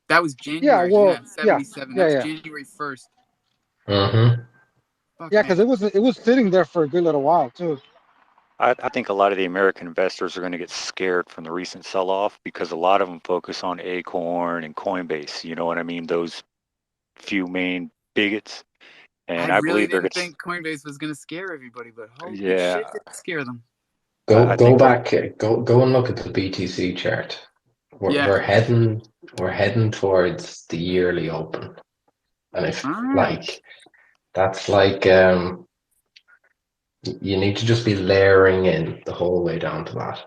That was Yeah, January. well, Yeah, 77. That was yeah. January 1st. Mm-hmm. Fuck, Yeah, man. because it was sitting there for a good little while too. I think a lot of the American investors are going to get scared from the recent sell-off because a lot of them focus on Acorn and Coinbase. You know what I mean? Those few main bigots. I And I really believe they're didn't going to, think Coinbase was going to scare everybody, but holy yeah, shit, did it scare them. Go I go think they're, back, go and look at the BTC chart. Yeah. We're heading towards the yearly open, and if All right. like that's like you need to just be layering in the whole way down to that.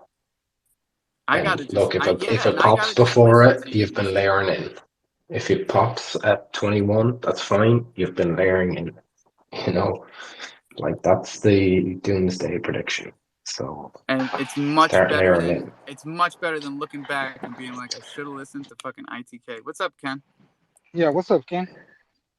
I got to And just, look, if it and I got pops to just before listen to it, you. you've been layering in. If it pops at 21, that's fine. You've been layering in. You know, like that's the doomsday prediction. So And it's start layering in. much better than looking back and being like, I should have listened to fucking ITK. What's up, Ken? Yeah, what's up, Ken?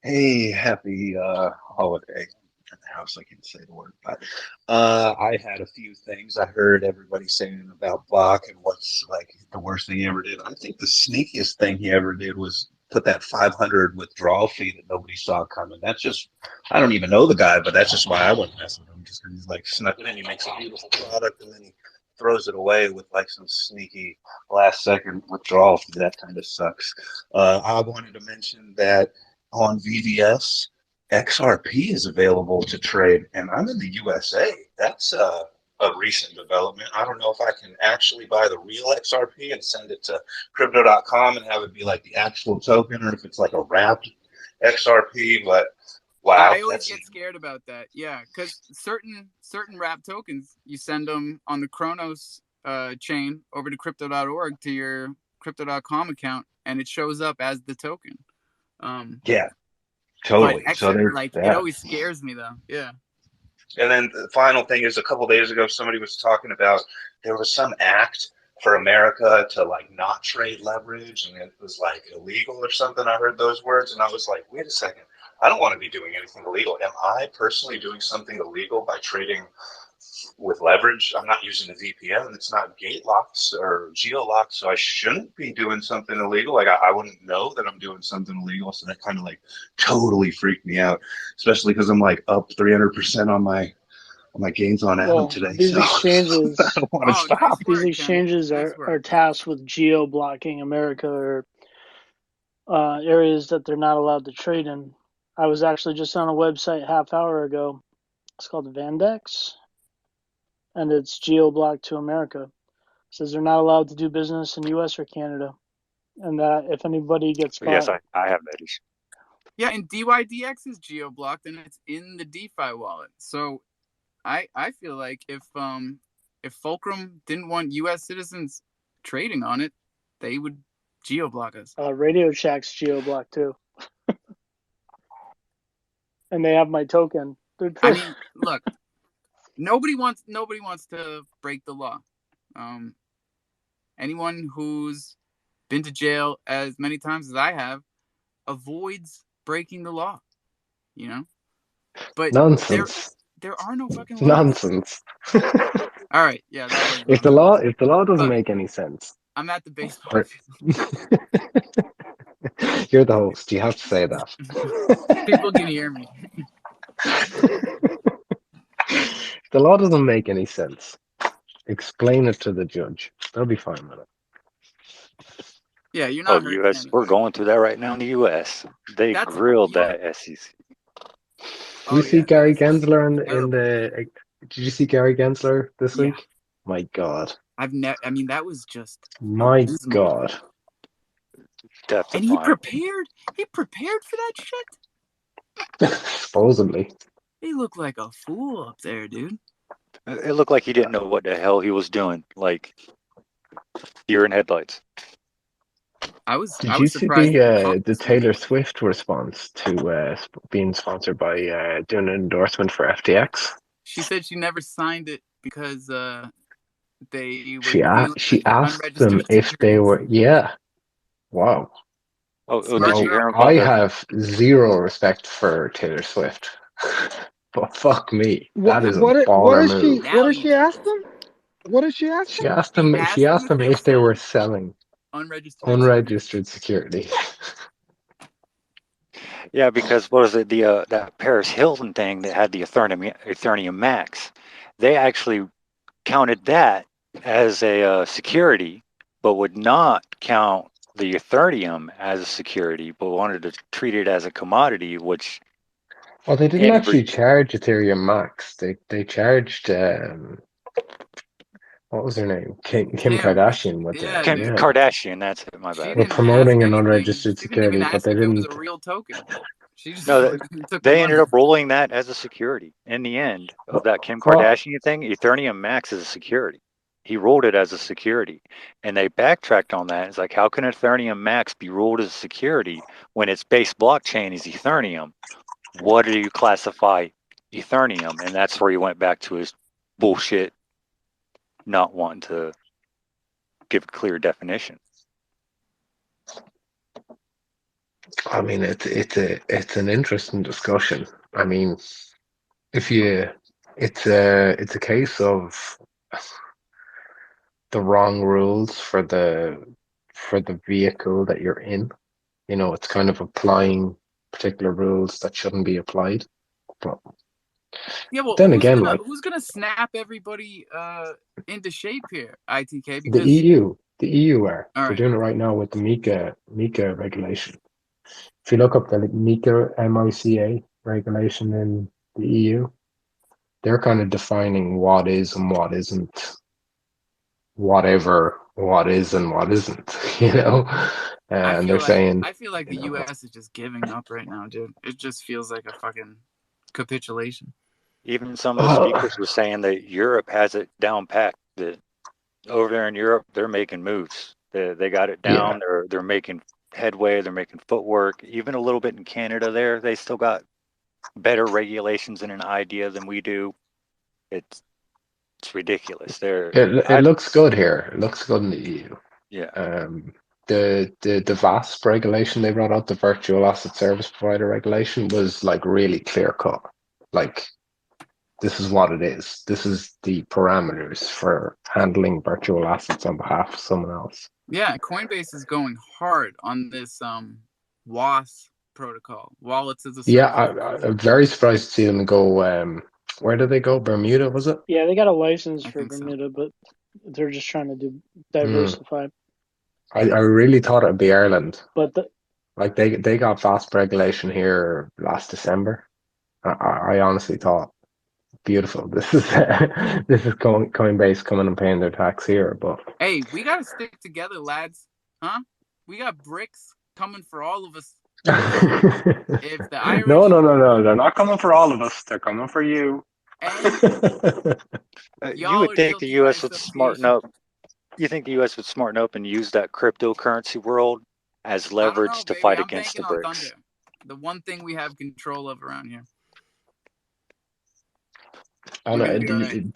Hey, happy holiday at the house. I can't say the word, but I had a few things. I heard everybody saying about Bach and what's like the worst thing he ever did. I think the sneakiest thing he ever did was put that 500 withdrawal fee that nobody saw coming. That's just, I don't even know the guy, but that's just why I wouldn't mess with him, just because he's like snuck it in. He makes a beautiful product and then he throws it away with like some sneaky last second withdrawal fee. That kind of sucks. I wanted to mention that on VVS, XRP is available to trade, and I'm in the USA. That's a recent development. I don't know if I can actually buy the real XRP and send it to crypto.com and have it be like the actual token, or if it's like a wrapped XRP. But wow, I always that's get scared about that. Yeah, because certain wrap tokens, you send them on the Kronos chain over to crypto.org to your crypto.com account, and it shows up as the token. yeah, But totally. So there's like, it that. always scares me though. Yeah. And then the final thing is a couple of days ago, somebody was talking about there was some act for America to like not trade leverage and it was like illegal or something. I heard those words and I was like, wait a second. I don't want to be doing anything illegal. Am I personally doing something illegal by trading with leverage? I'm not using a VPN. It's not gate locked or geo locked, so I shouldn't be doing something illegal. Like I wouldn't know that I'm doing something illegal, so that kind of like totally freaked me out, especially because I'm like up 300% on my gains on Atom Well, today. these So I exchanges, don't want to Oh, nice stop. these work, Ken. exchanges Nice are work. tasked with geo blocking America or areas that they're not allowed to trade in. I was actually just on a website half hour ago. It's called Vandex, and it's geo-blocked to America. It says they're not allowed to do business in U.S. or Canada, and that if anybody gets caught, Yes, I have that issue. Yeah, and DYDX is geo-blocked and it's in the DeFi wallet. So I feel like if Fulcrum didn't want U.S. citizens trading on it, they would geo-block us. Radio Shack's geo-blocked too, and they have my token. I mean, look, nobody wants to break the law. Anyone who's been to jail as many times as I have avoids breaking the law, you know. But Nonsense. there are no fucking laws. Nonsense. All right, yeah, that was If the law doesn't make any sense. I'm at the baseball field. You're the host. You have to say that. People can hear me. If the law doesn't make any sense, explain it to the judge. They'll be fine with it. Yeah, you're not hurting U.S. anybody. We're going through that right now in the U.S. They grilled that SEC. Did you see Gary Gensler in the? Did you see Gary Gensler this week? My God. I mean, that was just my abysmal. God. And he prepared for that shit. Supposedly. He looked like a fool up there, dude. It looked like he didn't know what the hell he was doing. Like, deer in headlights. Did you see the Taylor Swift response to being sponsored by doing an endorsement for FTX? She said she never signed it because they were. She asked them if they were. Yeah. Wow. Did you hear about I have zero respect for Taylor Swift. But fuck me. That is a baller move. What did she ask them? What did she ask them? She asked them if they were selling unregistered security. Yeah, because what was it? That Paris Hilton thing that had the Ethereum Max. They actually counted that as a security, but would not count the Ethereum as a security, but wanted to treat it as a commodity, which. Well, they didn't actually charge Ethereum Max. They charged what was her name? Kim Kardashian with that. Kim Kardashian, that's it, my bad. We're promoting an unregistered security, but they didn't. It was a real token. They ended up rolling that as a security. In the end of that Kim Kardashian thing, Ethereum Max is a security. He rolled it as a security. And they backtracked on that. It's like, how can Ethereum Max be ruled as a security when its base blockchain is Ethereum? What do you classify Ethereum? And that's where he went back to his bullshit, not wanting to give a clear definition. I mean, it's an interesting discussion. I mean, it's a case of the wrong rules for the vehicle that you're in. You know, it's kind of applying particular rules that shouldn't be applied. But then again, who's gonna snap everybody into shape here? ITK, because the EU are. They're doing it right now with the MiCA regulation. If you look up the MiCA regulation in the EU, they're kind of defining what is and what isn't, whatever what is and what isn't, you know? And they're saying... I feel like the US is just giving up right now, dude. It just feels like a fucking capitulation. Even some of the speakers were saying that Europe has it down pat. That over there in Europe, they're making moves. They got it down. Yeah. They're making headway. They're making footwork. Even a little bit in Canada there, they still got better regulations and an idea than we do. It's ridiculous. It looks good here. It looks good in the EU. Yeah. The VASP regulation they brought out, the virtual asset service provider regulation, was like really clear cut. Like, this is what it is. This is the parameters for handling virtual assets on behalf of someone else. Yeah, Coinbase is going hard on this WAS protocol, wallets as a service. Yeah, I'm very surprised to see them go. Where did they go? Bermuda, was it? Yeah, they got a license for Bermuda, but they're just trying to diversify. I really thought it'd be Ireland. But Like they got fast regulation here last December. I honestly thought, beautiful. This is Coinbase coming and paying their tax here, but Hey, we gotta stick together, lads. Huh? We got bricks coming for all of us. If the no, Irish no, no, no. They're not coming for all of us. They're coming for you. and You y'all would are think the guilty by U.S. would smarten association. up. You think the U.S. would smarten up and use that cryptocurrency world as I don't know, leverage to baby. fight I'm against banking the on Thunder. BRICS? The one thing we have control of around here. I We're know gonna be all right.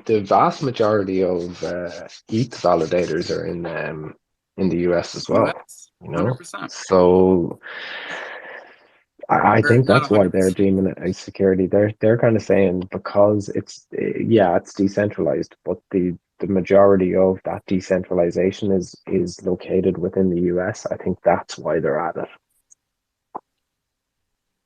the vast majority of ETH validators are in the US as well. US, You know, 100%. so I Or think not that's why they're 100%. deeming it as security. They're kind of saying because it's decentralized, but the majority of that decentralization is located within the US. I think that's why they're at it.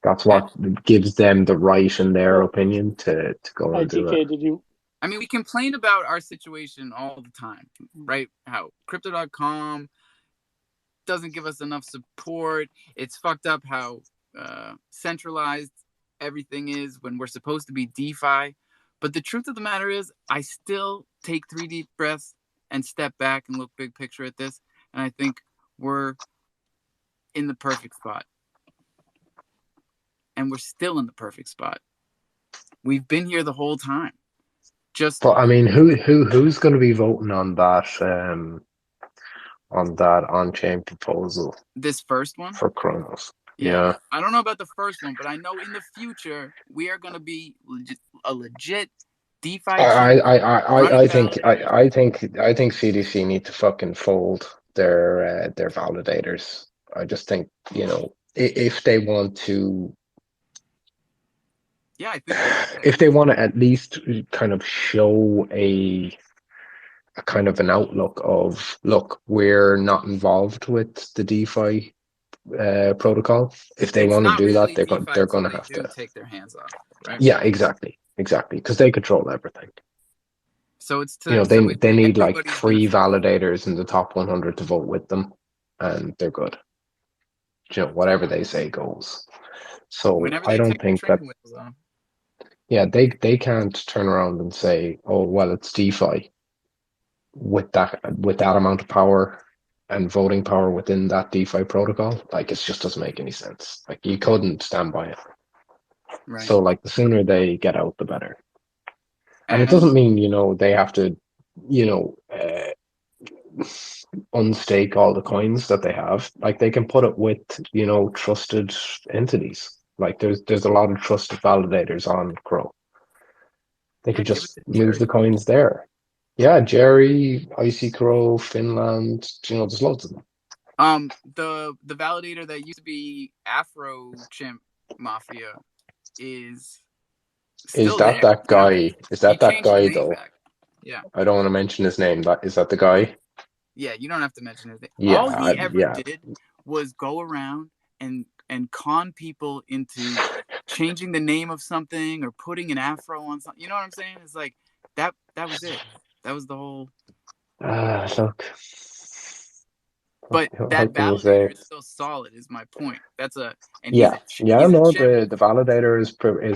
That's Yeah. what gives them the right, in their Well, opinion, to go and do it. ITK, did you? I mean, we complain about our situation all the time, right? How crypto.com doesn't give us enough support. It's fucked up how centralized everything is when we're supposed to be DeFi. But the truth of the matter is, I still take 3 deep breaths and step back and look big picture at this. And I think we're in the perfect spot. And we're still in the perfect spot. We've been here the whole time. Just But I mean, who's going to be voting on that on-chain proposal this first one. for Kronos? Yeah. Yeah, I don't know about the first one, but I know in the future we are going to be a legit DeFi chain running validators. I think CDC need to fucking fold their validators. I just think, if they want to, Yeah, I think they should. if they want to at least kind of show a kind of an outlook of, look, we're not involved with the DeFi protocol. If they It's want to not do that, really DeFi they're until going to they have do to. take their hands off, right? Yeah, exactly, because they control everything. So They it's need like everybody's 3 benefit. validators in the top 100 to vote with them, and they're good. Whatever they say goes. So Whenever I they don't take the think that. training wheels off. Yeah, they can't turn around and say, oh well, it's DeFi with that amount of power and voting power within that DeFi protocol. Like, it just doesn't make any sense. Like, you couldn't stand by it. Right. So like, the sooner they get out, the better. And it And doesn't mean, they have to, unstake all the coins that they have. Like, they can put it with, trusted entities. Like, there's a lot of trusted validators on Crow. They yeah, could give it just to move the Jerry. coins there. Yeah, Jerry, Icy Crow, Finland, there's loads of them. The validator that used to be Afro Chimp Mafia is Is still that there. that You know, guy? Is he that changed the guy name though? back. Yeah. I don't want to mention his name. Is that the guy? Yeah, you don't have to mention anything. All Yeah, he ever yeah. did was go around and con people into changing the name of something or putting an afro on something. You know what I'm saying? It's like that was it. That was the whole. Look, But how that can you say? validator is still solid. Is my point. And Yeah, yeah. he's a No, chimp. the validator is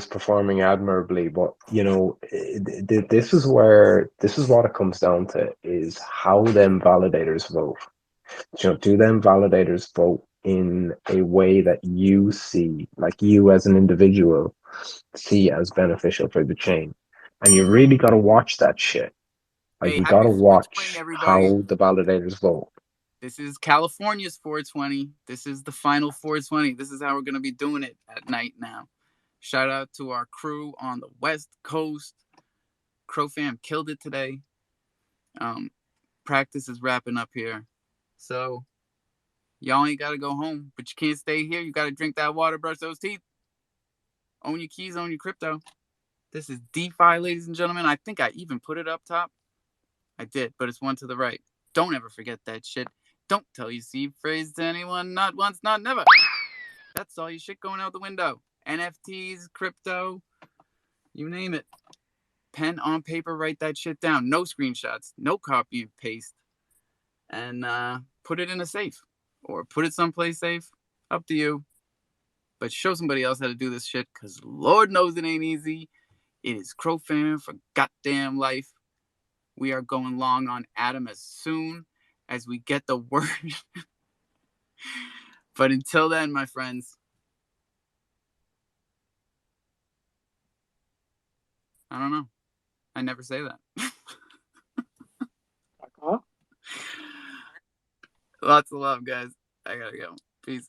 performing admirably, but this is what it comes down to, is how them validators vote. Do them validators vote in a way that you see, like you as an individual, see as beneficial for the chain? And you really got to watch that shit. Like, Hey, you got happy to 420, watch everybody. how the validators vote. This is California's 420. This is the final 420. This is how we're going to be doing it at night now. Shout out to our crew on the West Coast. Crofam killed it today. Practice is wrapping up here. So, y'all ain't got to go home, but you can't stay here. You got to drink that water, brush those teeth. Own your keys, own your crypto. This is DeFi, ladies and gentlemen. I think I even put it up top. I did, but it's one to the right. Don't ever forget that shit. Don't tell your seed phrase to anyone, not once, not never. That's all your shit going out the window. NFTs, crypto, you name it. Pen on paper, write that shit down. No screenshots, no copy and paste. And put it in a safe. or put it someplace safe. Up to you. But show somebody else how to do this shit, because Lord knows it ain't easy. It is crofam for goddamn life. We are going long on Adam as soon as we get the word. But until then, my friends, I don't know. I never say that. Lots of love, guys. I gotta go. Peace.